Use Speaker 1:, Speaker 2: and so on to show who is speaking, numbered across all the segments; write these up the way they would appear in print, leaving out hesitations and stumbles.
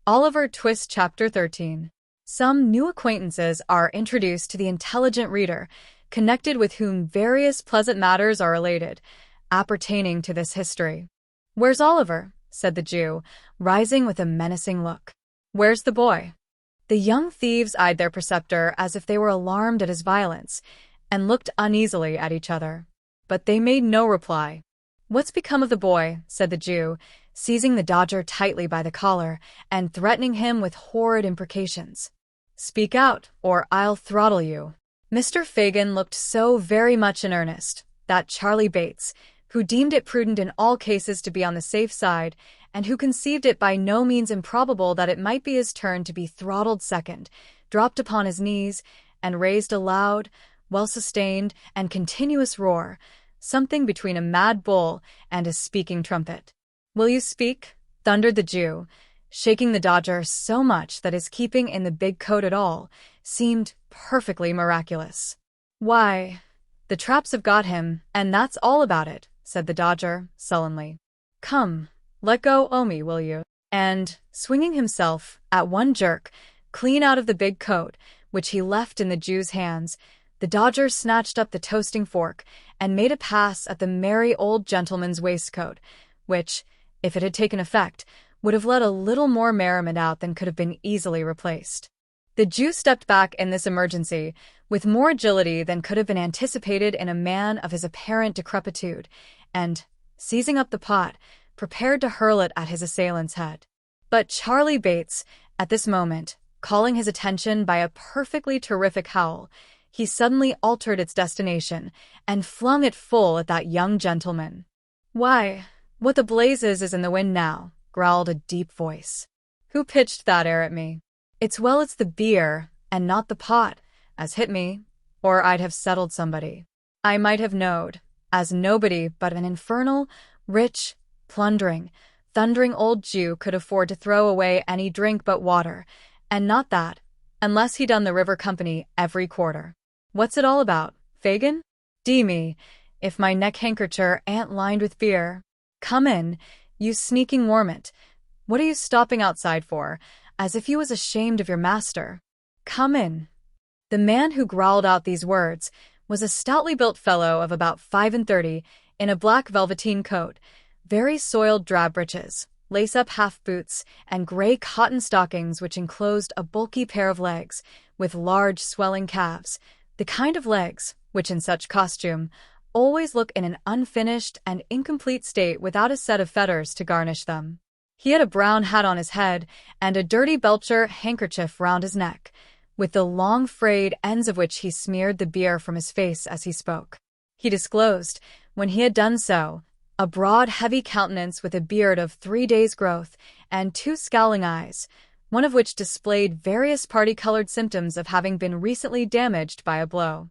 Speaker 1: Oliver Twist Chapter 13. Some new acquaintances are introduced to the intelligent reader, connected with whom various pleasant matters are related, appertaining to this history. "Where's Oliver?" said the Jew, rising with a menacing look. "Where's the boy?" The young thieves eyed their preceptor as if they were alarmed at his violence, and looked uneasily at each other. But they made no reply. "What's become of the boy?" said the Jew, seizing the Dodger tightly by the collar and threatening him with horrid imprecations. "Speak out, or I'll throttle you." Mr. Fagin looked so very much in earnest that Charlie Bates, who deemed it prudent in all cases to be on the safe side, and who conceived it by no means improbable that it might be his turn to be throttled second, dropped upon his knees and raised a loud, well-sustained, and continuous roar, something between a mad bull and a speaking trumpet. "Will you speak?" thundered the Jew, shaking the Dodger so much that his keeping in the big coat at all seemed perfectly miraculous. "Why, the traps have got him, and that's all about it," said the Dodger, sullenly. "Come, let go o' me, will you?" And, swinging himself, at one jerk, clean out of the big coat, which he left in the Jew's hands, the Dodger snatched up the toasting fork and made a pass at the merry old gentleman's waistcoat, which, if it had taken effect, would have let a little more merriment out than could have been easily replaced. The Jew stepped back in this emergency with more agility than could have been anticipated in a man of his apparent decrepitude, and, seizing up the pot, prepared to hurl it at his assailant's head. But Charlie Bates, at this moment, calling his attention by a perfectly terrific howl, he suddenly altered its destination and flung it full at that young gentleman. "Why, what the blazes is in the wind now?" growled a deep voice. "Who pitched that air at me? It's the beer, and not the pot, as hit me, or I'd have settled somebody. I might have knowed, as nobody but an infernal, rich, plundering, thundering old Jew could afford to throw away any drink but water, and not that, unless he done the River Company every quarter. What's it all about, Fagin? Dee me, if my neck-handkercher ain't lined with beer. Come in, you sneaking warmint. What are you stopping outside for, as if you was ashamed of your master? Come in." The man who growled out these words was a stoutly built fellow of about 35, in a black velveteen coat, very soiled drab breeches, lace-up half-boots, and gray cotton stockings which enclosed a bulky pair of legs, with large swelling calves, the kind of legs which in such costume always look in an unfinished and incomplete state without a set of fetters to garnish them. He had a brown hat on his head and a dirty Belcher handkerchief round his neck, with the long frayed ends of which he smeared the beer from his face as he spoke. He disclosed, when he had done so, a broad, heavy countenance with a beard of 3 days' growth and 2 scowling eyes, one of which displayed various party-colored symptoms of having been recently damaged by a blow.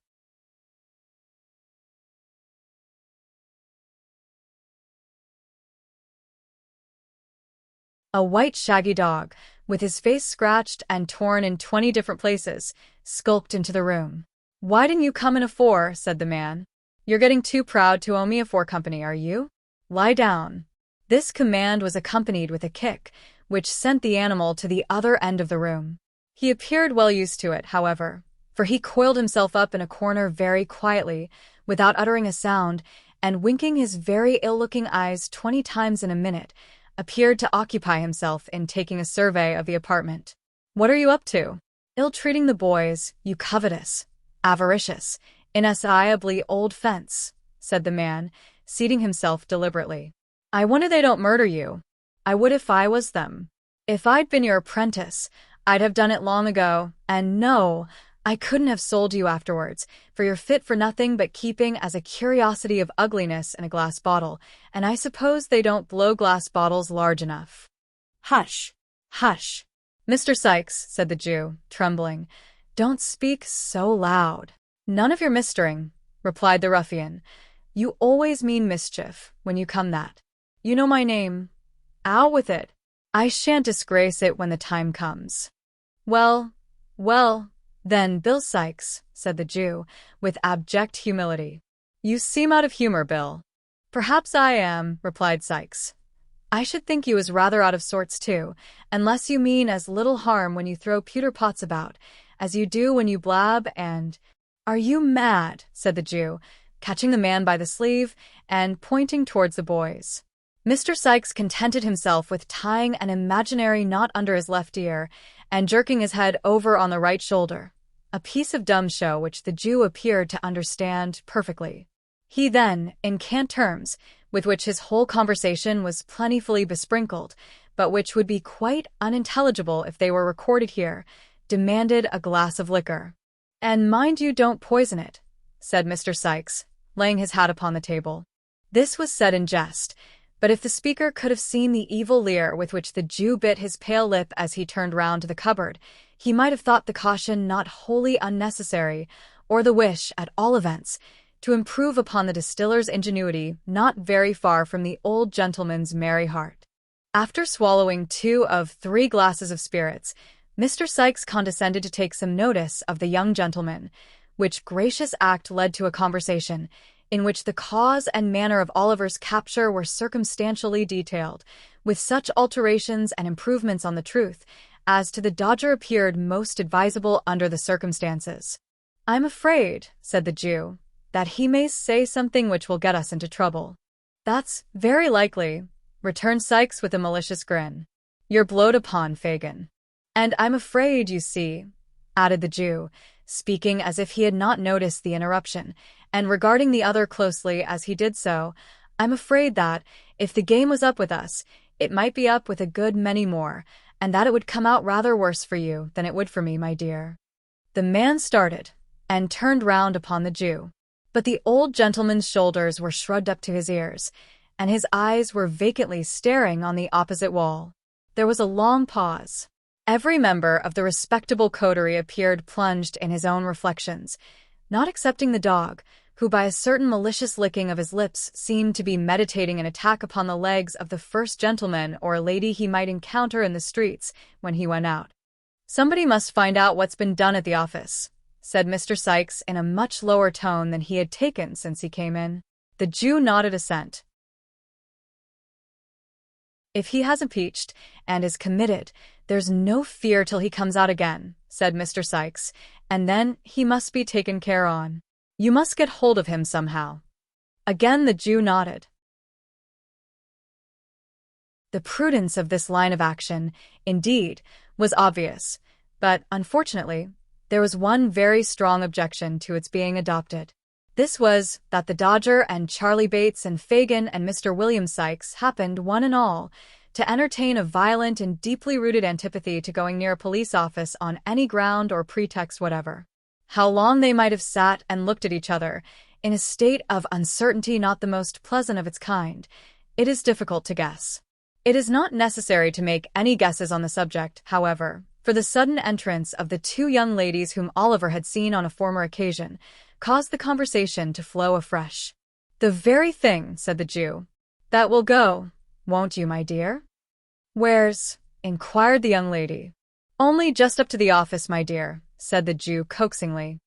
Speaker 1: A white shaggy dog, with his face scratched and torn in 20 different places, skulked into the room. "Why didn't you come in afore?" said the man. "You're getting too proud to owe me afore company, are you? Lie down." This command was accompanied with a kick, which sent the animal to the other end of the room. He appeared well used to it, however, for he coiled himself up in a corner very quietly, without uttering a sound, and winking his very ill-looking eyes 20 times in a minute, appeared to occupy himself in taking a survey of the apartment. "What are you up to?" "Ill-treating the boys, you covetous, avaricious, inestimably old fence," said the man, seating himself deliberately. "I wonder they don't murder you. I would if I was them. If I'd been your apprentice, I'd have done it long ago, and no, I couldn't have sold you afterwards, for you're fit for nothing but keeping as a curiosity of ugliness in a glass bottle, and I suppose they don't blow glass bottles large enough." "Hush, hush, Mr. Sykes," said the Jew, trembling. "Don't speak so loud." "None of your mistering," replied the ruffian. "You always mean mischief, when you come that. You know my name. Out with it. I shan't disgrace it when the time comes." Well, then, Bill Sykes," said the Jew, with abject humility. "You seem out of humor, Bill." "Perhaps I am," replied Sykes. I should think you was rather out of sorts too, unless you mean as little harm when you throw pewter pots about, as you do when you blab and— Are you mad? Said the Jew, catching the man by the sleeve and pointing towards the boys. Mr. Sikes contented himself with tying an imaginary knot under his left ear and jerking his head over on the right shoulder, a piece of dumb show which the Jew appeared to understand perfectly. He then, in cant terms, with which his whole conversation was plentifully besprinkled, but which would be quite unintelligible if they were recorded here, demanded a glass of liquor. "And mind you don't poison it," said Mr. Sikes, laying his hat upon the table. This was said in jest, but if the speaker could have seen the evil leer with which the Jew bit his pale lip as he turned round to the cupboard, he might have thought the caution not wholly unnecessary, or the wish, at all events, to improve upon the distiller's ingenuity not very far from the old gentleman's merry heart. After swallowing 2 of 3 glasses of spirits, Mr. Sikes condescended to take some notice of the young gentleman, which gracious act led to a conversation, in which the cause and manner of Oliver's capture were circumstantially detailed, with such alterations and improvements on the truth, as to the Dodger appeared most advisable under the circumstances. "I'm afraid," said the Jew, "that he may say something which will get us into trouble." "That's very likely," returned Sikes with a malicious grin. "You're blowed upon, Fagin." "And I'm afraid, you see," added the Jew, speaking as if he had not noticed the interruption, and regarding the other closely as he did so, "I'm afraid that, if the game was up with us, it might be up with a good many more, and that it would come out rather worse for you than it would for me, my dear." The man started, and turned round upon the Jew. But the old gentleman's shoulders were shrugged up to his ears, and his eyes were vacantly staring on the opposite wall. There was a long pause. Every member of the respectable coterie appeared plunged in his own reflections, not excepting the dog, who by a certain malicious licking of his lips seemed to be meditating an attack upon the legs of the first gentleman or lady he might encounter in the streets when he went out. "Somebody must find out what's been done at the office," said Mr. Sikes in a much lower tone than he had taken since he came in. The Jew nodded assent. "If he has impeached and is committed, there's no fear till he comes out again," said Mr. Sikes, "and then he must be taken care on. You must get hold of him somehow." Again the Jew nodded. The prudence of this line of action, indeed, was obvious, but, unfortunately, there was one very strong objection to its being adopted. This was that the Dodger and Charlie Bates and Fagin and Mr. William Sikes happened, one and all, to entertain a violent and deeply rooted antipathy to going near a police office on any ground or pretext whatever. How long they might have sat and looked at each other, in a state of uncertainty not the most pleasant of its kind, it is difficult to guess. It is not necessary to make any guesses on the subject, however, for the sudden entrance of the 2 young ladies whom Oliver had seen on a former occasion caused the conversation to flow afresh. "The very thing," said the Jew. "That will go, won't you, my dear?" "Where's?" inquired the young lady. "Only just up to the office, my dear," said the Jew coaxingly.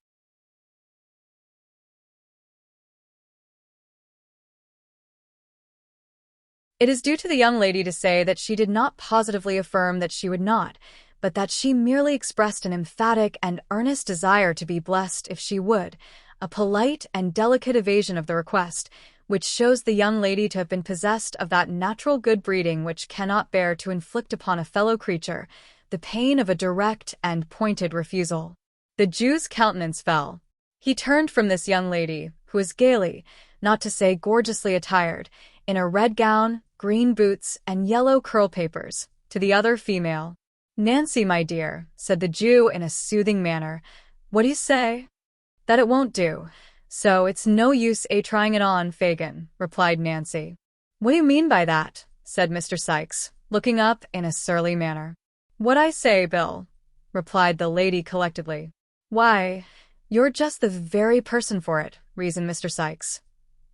Speaker 1: It is due to the young lady to say that she did not positively affirm that she would not, but that she merely expressed an emphatic and earnest desire to be blessed if she would, a polite and delicate evasion of the request, which shows the young lady to have been possessed of that natural good breeding which cannot bear to inflict upon a fellow creature the pain of a direct and pointed refusal. The Jew's countenance fell. He turned from this young lady, who was gaily, not to say gorgeously attired, in a red gown, green boots, and yellow curl-papers, to the other female. "Nancy, my dear," said the Jew in a soothing manner, "what do you say?" "That it won't do, so it's no use trying it on, Fagin," replied Nancy. "What do you mean by that?" said Mr. Sikes, looking up in a surly manner. "What I say, Bill," replied the lady collectedly. "Why, you're just the very person for it," reasoned Mr. Sikes.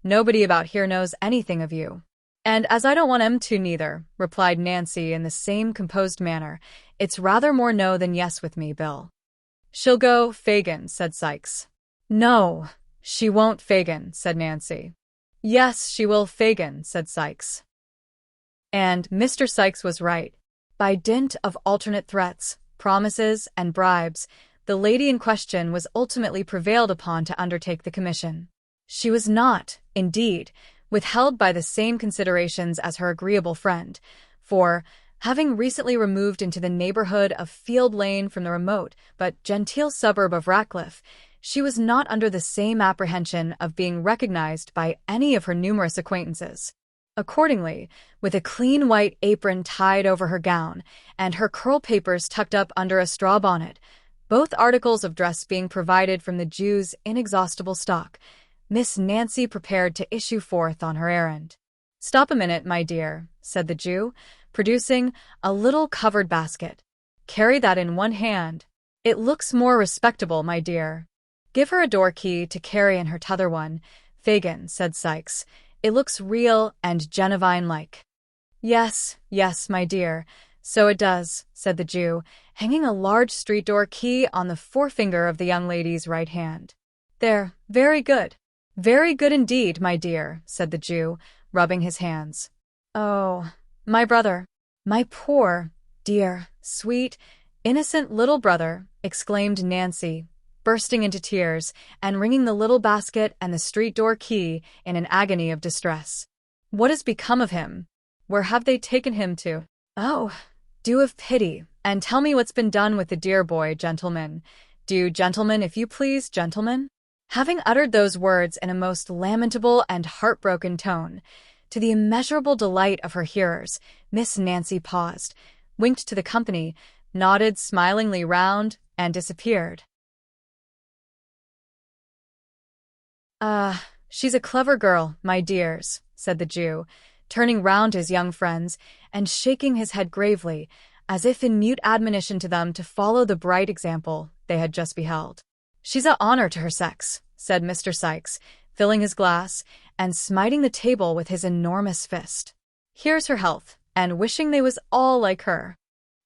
Speaker 1: "Nobody about here knows anything of you." "And as I don't want 'em to neither," replied Nancy in the same composed manner, "it's rather more no than yes with me, Bill." "She'll go, Fagin," said Sikes. "No, she won't, Fagin," said Nancy. "Yes, she will, Fagin," said Sikes. And Mr. Sykes was right. By dint of alternate threats, promises, and bribes, the lady in question was ultimately prevailed upon to undertake the commission. She was not, indeed, withheld by the same considerations as her agreeable friend, for, having recently removed into the neighborhood of Field Lane from the remote but genteel suburb of Ratcliffe, she was not under the same apprehension of being recognized by any of her numerous acquaintances. Accordingly, with a clean white apron tied over her gown, and her curl papers tucked up under a straw bonnet, both articles of dress being provided from the Jew's inexhaustible stock, Miss Nancy prepared to issue forth on her errand. "Stop a minute, my dear," said the Jew, producing a little covered basket. "Carry that in one hand. It looks more respectable, my dear." "Give her a door key to carry in her t'other one, Fagin," said Sykes. "It looks real and Genevieve-like." "Yes, yes, my dear, so it does," said the Jew, hanging a large street door key on the forefinger of the young lady's right hand. "There, very good. Very good indeed, my dear," said the Jew, rubbing his hands. "Oh, my brother, my poor, dear, sweet, innocent little brother," exclaimed Nancy, bursting into tears and wringing the little basket and the street door key in an agony of distress. "What has become of him? Where have they taken him to? Oh, do have pity, and tell me what's been done with the dear boy, gentlemen. Do, gentlemen, if you please, gentlemen." Having uttered those words in a most lamentable and heartbroken tone, to the immeasurable delight of her hearers, Miss Nancy paused, winked to the company, nodded smilingly round, and disappeared. "Ah, she's a clever girl, my dears," said the Jew, turning round to his young friends and shaking his head gravely, as if in mute admonition to them to follow the bright example they had just beheld. "She's a honor to her sex," said Mr. Sykes, filling his glass and smiting the table with his enormous fist. "Here's her health, and wishing they was all like her."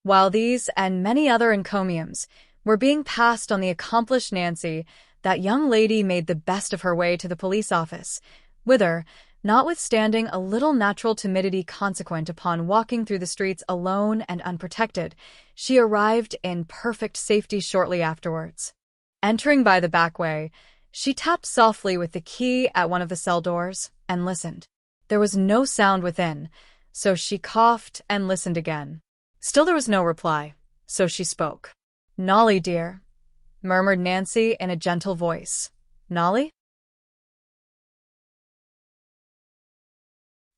Speaker 1: While these and many other encomiums were being passed on the accomplished Nancy, that young lady made the best of her way to the police office, whither, notwithstanding a little natural timidity consequent upon walking through the streets alone and unprotected, she arrived in perfect safety shortly afterwards. Entering by the back way, she tapped softly with the key at one of the cell doors and listened. There was no sound within, so she coughed and listened again. Still there was no reply, so she spoke. "Nolly, dear," murmured Nancy in a gentle voice. "Nolly?"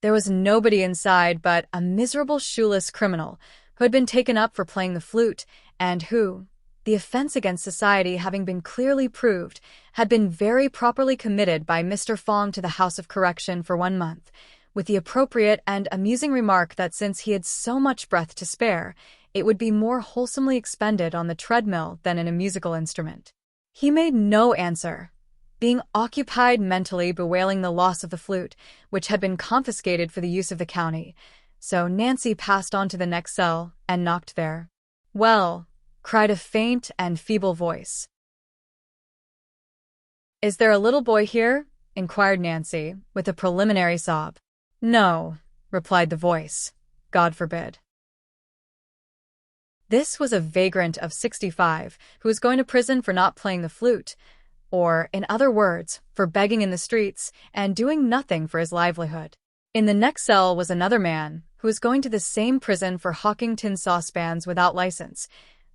Speaker 1: There was nobody inside but a miserable shoeless criminal who had been taken up for playing the flute, and who, the offense against society having been clearly proved, had been very properly committed by Mr. Fong to the House of Correction for 1 month, with the appropriate and amusing remark that since he had so much breath to spare, it would be more wholesomely expended on the treadmill than in a musical instrument. He made no answer, being occupied mentally bewailing the loss of the flute, which had been confiscated for the use of the county, so Nancy passed on to the next cell and knocked there. "Well," cried a faint and feeble voice. "Is there a little boy here?" inquired Nancy, with a preliminary sob. "No," replied the voice. "God forbid." This was a vagrant of 65 who was going to prison for not playing the flute, or, in other words, for begging in the streets and doing nothing for his livelihood. In the next cell was another man who was going to the same prison for hawking tin saucepans without license,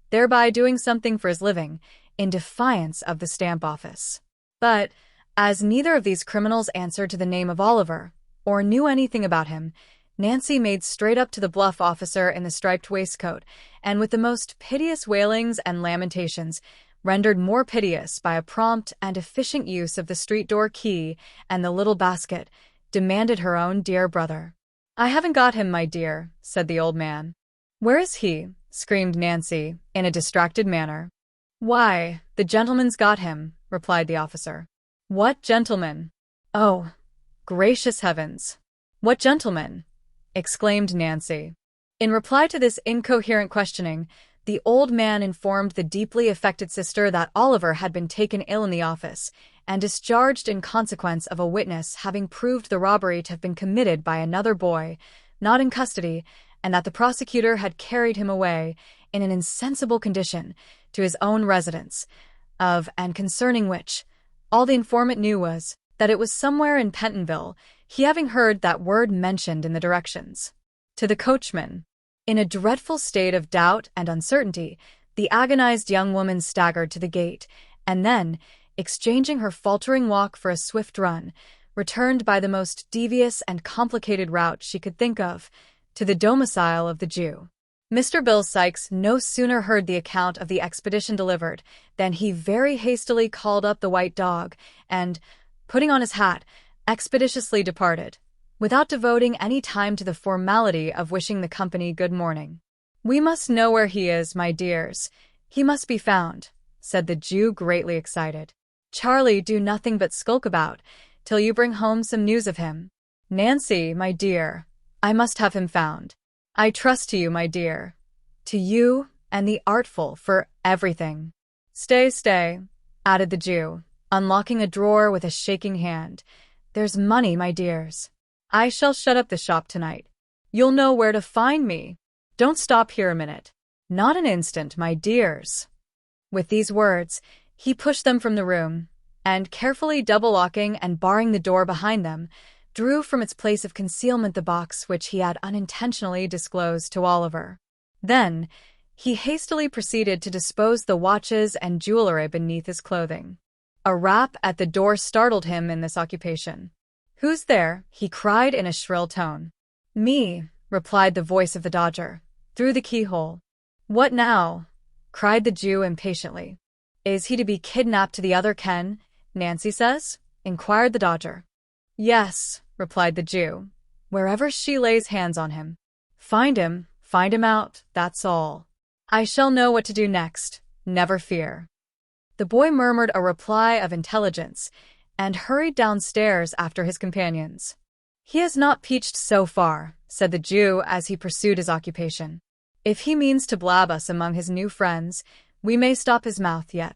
Speaker 1: thereby doing something for his living, in defiance of the stamp office. But, as neither of these criminals answered to the name of Oliver, or knew anything about him, Nancy made straight up to the bluff officer in the striped waistcoat, and with the most piteous wailings and lamentations, rendered more piteous by a prompt and efficient use of the street door key and the little basket, demanded her own dear brother. "I haven't got him, my dear," said the old man. "Where is he?" screamed Nancy, in a distracted manner. "Why, the gentleman's got him," replied the officer. "What gentleman? Oh, gracious heavens! What gentleman?" exclaimed Nancy. In reply to this incoherent questioning, the old man informed the deeply affected sister that Oliver had been taken ill in the office and discharged in consequence of a witness having proved the robbery to have been committed by another boy, not in custody, and that the prosecutor had carried him away in an insensible condition to his own residence, and concerning which all the informant knew was that it was somewhere in Pentonville, he having heard that word mentioned in the directions. To the coachman, in a dreadful state of doubt and uncertainty, the agonized young woman staggered to the gate, and then, exchanging her faltering walk for a swift run, returned by the most devious and complicated route she could think of, to the domicile of the Jew. Mr. Bill Sikes no sooner heard the account of the expedition delivered than he very hastily called up the white dog and, putting on his hat, expeditiously departed, without devoting any time to the formality of wishing the company good morning. "We must know where he is, my dears. He must be found," said the Jew, greatly excited. "Charlie do nothing but skulk about till you bring home some news of him. Nancy, my dear, I must have him found. I trust to you, my dear, to you and the artful for everything. Stay, added the Jew, unlocking a drawer with a shaking hand. There's money, my dears. I shall shut up the shop tonight. You'll know where to find me. Don't stop here a minute. Not an instant, my dears." With these words, he pushed them from the room, and carefully double-locking and barring the door behind them, drew from its place of concealment the box which he had unintentionally disclosed to Oliver. Then, he hastily proceeded to dispose the watches and jewelry beneath his clothing. A rap at the door startled him in this occupation. "Who's there?" he cried in a shrill tone. "Me," replied the voice of the Dodger, through the keyhole. "What now?" cried the Jew impatiently. "Is he to be kidnapped to the other Ken, Nancy says?" inquired the Dodger. "Yes," replied the Jew, "wherever she lays hands on him. Find him out, that's all. I shall know what to do next, never fear." The boy murmured a reply of intelligence and hurried downstairs after his companions. "He has not peached so far," said the Jew as he pursued his occupation. "If he means to blab us among his new friends, we may stop his mouth yet."